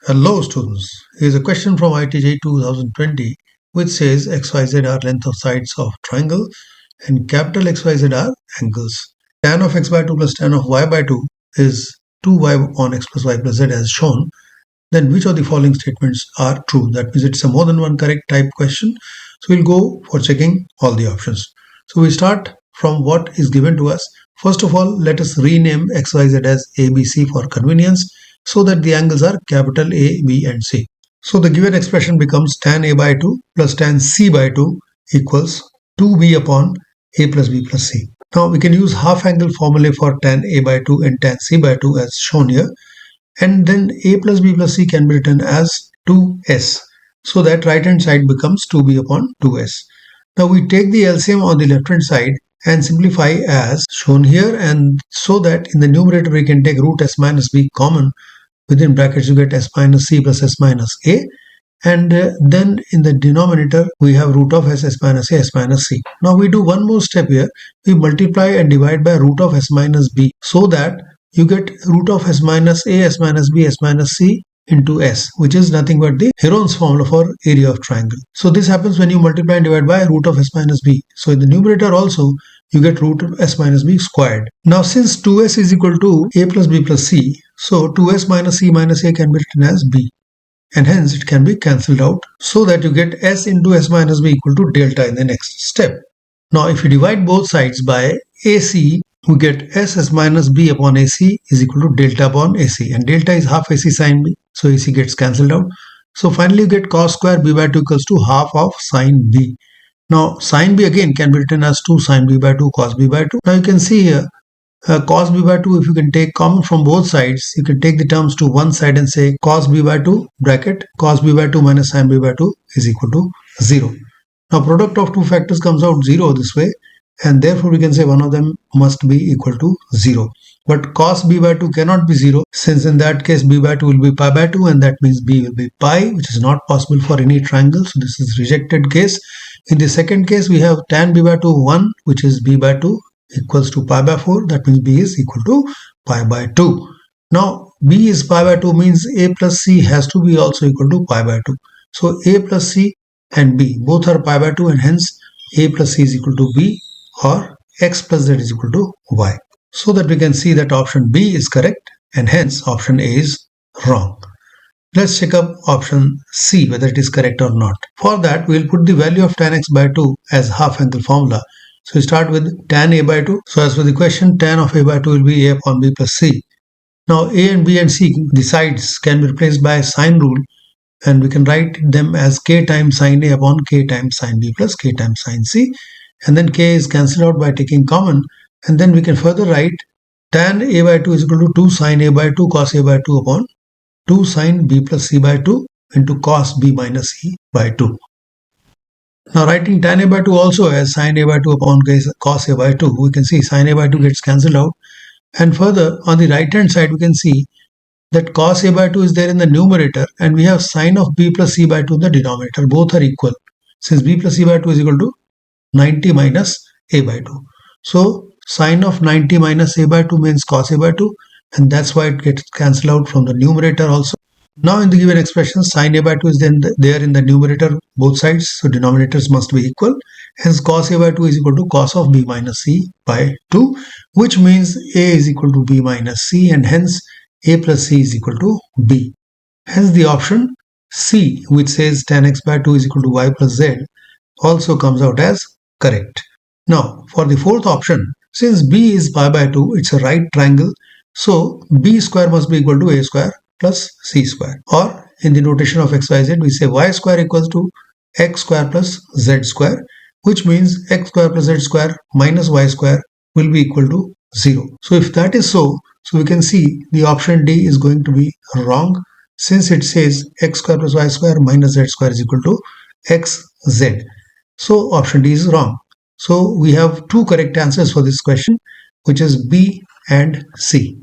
Hello students, here is a question from iitjee 2020 which says XYZ are length of sides of triangle and capital XYZ are angles. Tan of x by 2 plus tan of y by 2 is 2y on x plus y plus z as shown. Then which of the following statements are true? That means it's a more than one correct type question. So we'll go for checking all the options. So we start from what is given to us. First of all, let us rename XYZ as ABC for convenience, so that the angles are capital A, B and C. So the given expression becomes tan A by 2 plus tan C by 2 equals 2B upon A plus B plus C. Now we can use half angle formula for tan A by 2 and tan C by 2 as shown here. And then A plus B plus C can be written as 2S. So that right hand side becomes 2B upon 2S. Now we take the LCM on the left hand side and simplify as shown here, and so that in the numerator we can take root S minus B common. Within brackets you get S minus C plus S minus A, and then in the denominator we have root of S minus A, S minus C. Now we do one more step here. We multiply and divide by root of S minus B, so that you get root of S minus A, S minus B, S minus C into S, which is nothing but the Heron's formula for area of triangle. So this happens when you multiply and divide by root of S minus B. So in the numerator also you get root of S minus B squared. Now since 2S is equal to A plus B plus C, so 2S minus C minus A can be written as B, and hence it can be cancelled out, so that you get S into S minus B equal to delta in the next step. Now if you divide both sides by AC, we get S minus B upon AC is equal to delta upon AC, and delta is half AC sine B, so AC gets cancelled out. So finally you get cos square B by 2 equals to half of sine B. Now sine B again can be written as 2 sine B by 2 cos B by 2. Now you can see here cos B by 2, if you can take common from both sides, you can take the terms to one side and say cos B by 2 bracket cos B by 2 minus sine B by 2 is equal to 0. Now product of two factors comes out 0 this way, and therefore we can say one of them must be equal to 0. But cos B by 2 cannot be 0, since in that case B by 2 will be pi by 2, and that means B will be pi, which is not possible for any triangle. So this is rejected case. In the second case we have tan B by 2 1, which is B by 2 equals to pi by 4, that means B is equal to pi by 2. Now B is pi by 2 means A plus C has to be also equal to pi by 2. So A plus C and B both are pi by 2, and hence A plus C is equal to B, or X plus Z is equal to Y. So that we can see that option B is correct, and hence option A is wrong. Let's check up option C whether it is correct or not. For that we will put the value of tan x by 2 as half angle formula. So we start with tan A by 2. So as for the question, tan of A by 2 will be A upon B plus C. Now A and B and C, the sides can be replaced by sine rule, and we can write them as k times sine A upon k times sine B plus k times sine C, and then k is cancelled out by taking common, and then we can further write tan A by 2 is equal to 2 sine A by 2 cos A by 2 upon 2 sine B plus C by 2 into cos B minus C by 2. Now writing tan A by 2 also as sine A by 2 upon cos A by 2, we can see sine A by 2 gets cancelled out, and further on the right hand side we can see that cos A by 2 is there in the numerator, and we have sine of B plus C by 2 in the denominator. Both are equal, since B plus C by 2 is equal to 90 minus A by 2. So sine of 90 minus A by 2 means cos A by 2, and that's why it gets cancelled out from the numerator also. Now in the given expression, sine A by 2 is then there in the numerator both sides, so denominators must be equal. Hence cos A by 2 is equal to cos of B minus C by 2, which means A is equal to B minus C, and hence A plus C is equal to B. Hence the option C, which says tan x by 2 is equal to y plus z, also comes out as correct. Now for the fourth option, since B is pi by 2, it's a right triangle, so B square must be equal to A square plus C square, or in the notation of XYZ we say y square equals to x square plus z square, which means x square plus z square minus y square will be equal to 0. So if that is so we can see the option D is going to be wrong, since it says x square plus y square minus z square is equal to xz. So option D is wrong. So we have two correct answers for this question, which is B and C.